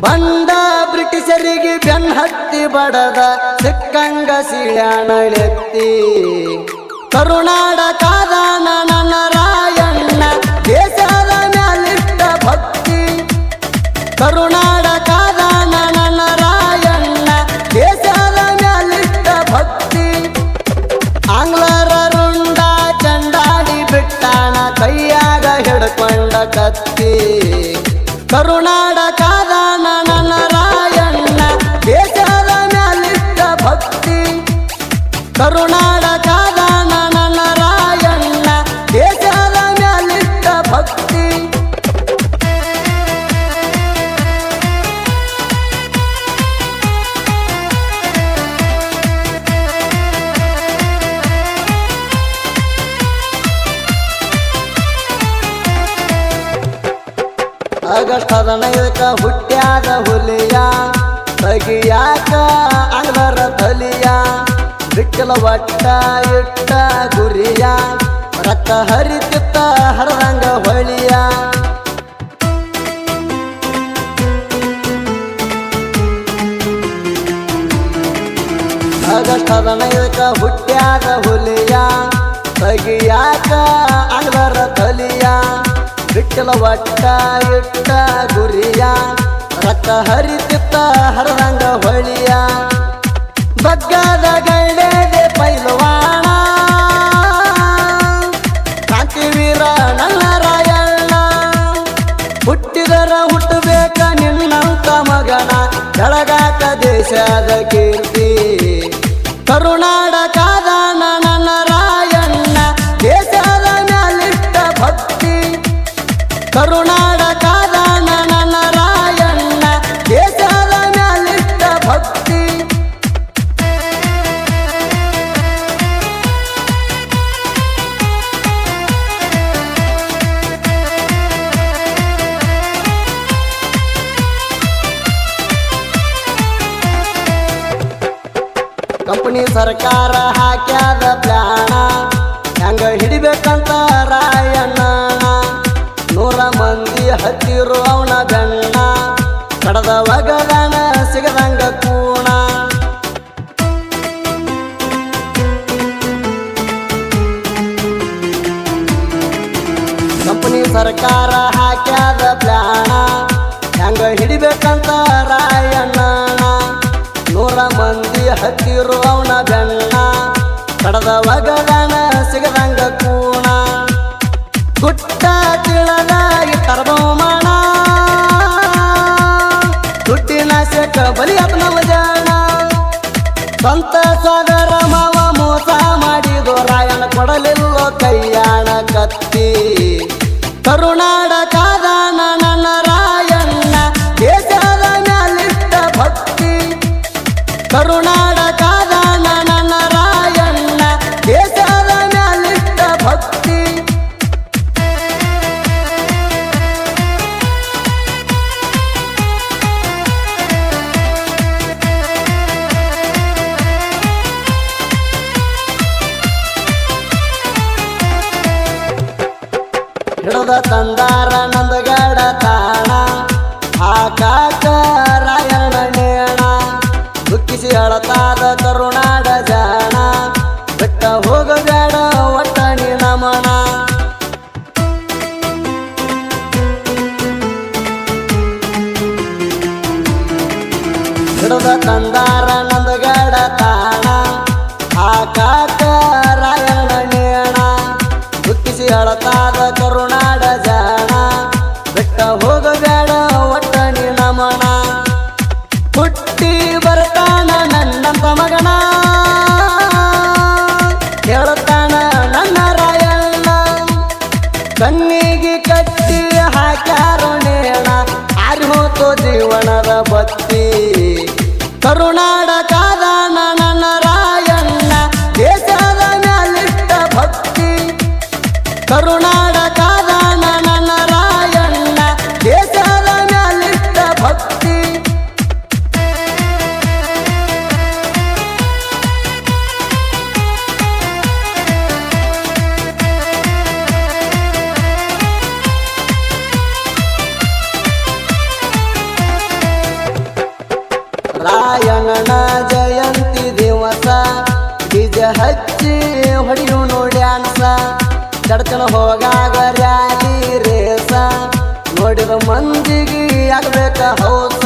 ಬಂದ ಬ್ರಿಟಿಷರಿಗೆ ಬೆನ್ ಹತ್ತಿ ಬಡದ ಸಿಕ್ಕಂಗ ಸಿಳ್ಯಾಣಳೆತ್ತಿ ಕರುನಾಡ ಕಾದಾನ ನನ್ನ ರಾಯಣ್ಣ ದೇಶದ ಮ್ಯಾಲಿಟ್ಟ ಭಕ್ತಿ ಕರುನಾಡ ಕಾದಾನ ನನ್ನ ರಾಯಣ್ಣ ದೇಶದ ಮ್ಯಾಲಿಟ್ಟ ಭಕ್ತಿ ಆಂಗ್ಲರ ರುಂಡ ಚಂಡಾಡಿ ಬಿಟ್ಟಾಣ ಕೈಯಾಗ ಹಿಡ್ಕೊಂಡ ಕತ್ತಿ ಕರುನಾಡ ಕಾದಾನ ನನ್ನ ರಾಯಣ್ಣ ದೇಶದ ಮ್ಯಾಲಿಟ್ಟ ಭಕ್ತಿ ಕರುನಾಡ ಕಾದಾನ ನನ್ನ ರಾಯಣ್ಣ ದೇಶದ ಮ್ಯಾಲಿಟ್ಟ ಭಕ್ತಿ ಆಗಸ್ಟ್ 15ಕ ಹುಟ್ಟ್ಯಾದ ಹುಲಿಯ ತಗಿಯಾಕ ಆಂಗ್ಲರ ತಲಿಯ ಬಿಕ್ಕಲ ಒಟ್ಟ ಇಟ್ಟ ಗುರಿಯ ರಕ್ತ ಹರಿತಿತ್ತ ಹರದಂಗ ಹೊಳಿಯ ಆಗಸ್ಟ್ 15ಕ ಹುಟ್ಟ್ಯಾದ ಹುಲಿಯ ತಗಿಯಾಕ ಆಂಗ್ಲರ ತಲಿಯ ಬಿಕ್ಕಲ ಒಟ್ಟ ಇಟ್ಟ ಗುರಿಯ ರಕ್ತ ಹರಿತಿತ್ತ ಹರದಂಗ ಹೊಳಿಯ ಬಗ್ಗದ ಗೈಡೆದೆ ಪೈಲವಾಣ ಕ್ರಾಂತಿವೀರ ನನ್ನ ರಾಯಣ್ಣ ಹುಟ್ಟಿದರ ಹುಟ್ಟಬೇಕ ನಿನ್ನಂತ ಮಗನ ಬೆಳಗಾಕ ದೇಶದ ಕೀರ್ತಿ ಕರುನಾಡ ಕಾದಾನ ನನ್ನ ರಾಯಣ್ಣ ದೇಶದ ಮ್ಯಾಲಿಟ್ಟ ಭಕ್ತಿ ಕರುನಾಡ ಕಾದಾನ ನನ್ನ ರಾಯಣ್ಣ ದೇಶದ ಮ್ಯಾಲಿಟ್ಟ ಭಕ್ತಿ ಕಂಪನಿ ಸರ್ಕಾರ ಹಾಕ್ಯಾದ ಪ್ಲಾನ ಹೆಂಗ ಹಿಡಿಬೇಕಂತ ರಾಯಣ್ಣ 100 ಮಂದಿ ಹತ್ತಿರು ಅವನ ಗಣ್ಣ ಕಡದ ಒಗದಾನ ಸಿಗದಂಗ ಕೂಣ ಕಂಪನಿ ಸರ್ಕಾರ ಹಾಕ್ಯಾದ ಪ್ಲಾನ ಹೆಂಗ ಹಿಡಿಬೇಕಂತ ರಾಯಣ್ಣ 100 ಮಂದಿ ಹತ್ತಿರು ಅವನ ಗಣ್ಣ ಕಡದ ಒಗದಾನ ಸಿಗದಂಗ ಕೂಣ ಗುಟ್ಟ ತಿಳದ ಇಟ್ಟರ ಬಹುಮಾನ ದುಡ್ಡಿನ ಶೇಖ ಬಲಿ ಅಪ್ನವ ಜಾಣ ಸ್ವಂತ ಸಾಗರ ಮಾವ ಮೋಸ ಮಾಡಿದು ರಾಯಣ ಕೊಡಲಿಲ್ಲ ಕೈಯಾಣ ಕತ್ತಿ ಕರುನಾಡ ಕಾದಾನ ನನ್ನ ರಾಯಣ್ಣ ದೇಶದ ಮ್ಯಾಲಿಟ್ಟ ಭಕ್ತಿ ಕರುನಾಡ ಕಾದಾನ ನನ್ನ ರಾಯಣ್ಣ ದೇಶದ ಮ್ಯಾಲಿಟ್ಟ ಭಕ್ತಿ ಹಿಡದ ತಂದಾರ ನಂದಗಡ ತಾಣ ಹಾಕಾಕ ರಾಯಣ್ಣ ನೇಣ ದುಃಖಿಸಿ ಅಳತಾದ ಕರುನಾಡ ಜಾಣ ಬಿಟ್ಟ ಹೋಗಬೇಡ ಒಟ್ಟ ನೀ ನಮನ ಹಿಡದ ತಂದಾರ ನಂದಗಡ ತಾಣ ಹಾಕಾಕ ರಾಯಣ್ಣ ನೇಣ ದುಃಖಿಸಿ ಅಳತಾದ ಕರುನಾಡ ಜಾಣ ಬಿಟ್ಟ ಹೋಗಬೇಡ ಒಟ್ಟ ನೀ ನಮನ ಹುಟ್ಟಿ ಬರ್ತಾನ ನನ್ನಂತ ಮಗನ ಹೇಳ್ತಾನ ನನ್ನ ರಾಯಣ್ಣ ಕಣ್ಣಿಗೆ ಕಟ್ಟಿ ಹಾಕ್ಯಾರೋ ನೇಣ ಆರಿ ಹೋತೋ ಜೀವನದ ಬತ್ತಿ ಕರುನಾಡ ಕಾದಾನ ನನ್ನ ರಾಯಣ್ಣ ದೇಶದ ಮ್ಯಾಲಿಟ್ಟ ಭಕ್ತಿ ಕರುನಾಡ ಕಾದಾನ ನನ್ನ ರಾಯಣ್ಣ ದೇಶದ ಮ್ಯಾಲಿಟ್ಟ ಭಕ್ತಿ ರಂಗಣ್ಣ ಜಯಂತಿ ದಿವಸ ಡಿಜ ಹಚ್ಚಿ ಹೊಡಿಯೋನು ಡ್ಯಾನ್ಸ ಚಡ್ಚನ ಹೋಗಾಗ ರ್ಯಾಲಿ ರೇಸ ನೋಡಿದ ಮಂದಿಗೆ ಆಗ್ಬೇಕ ಹೌಸ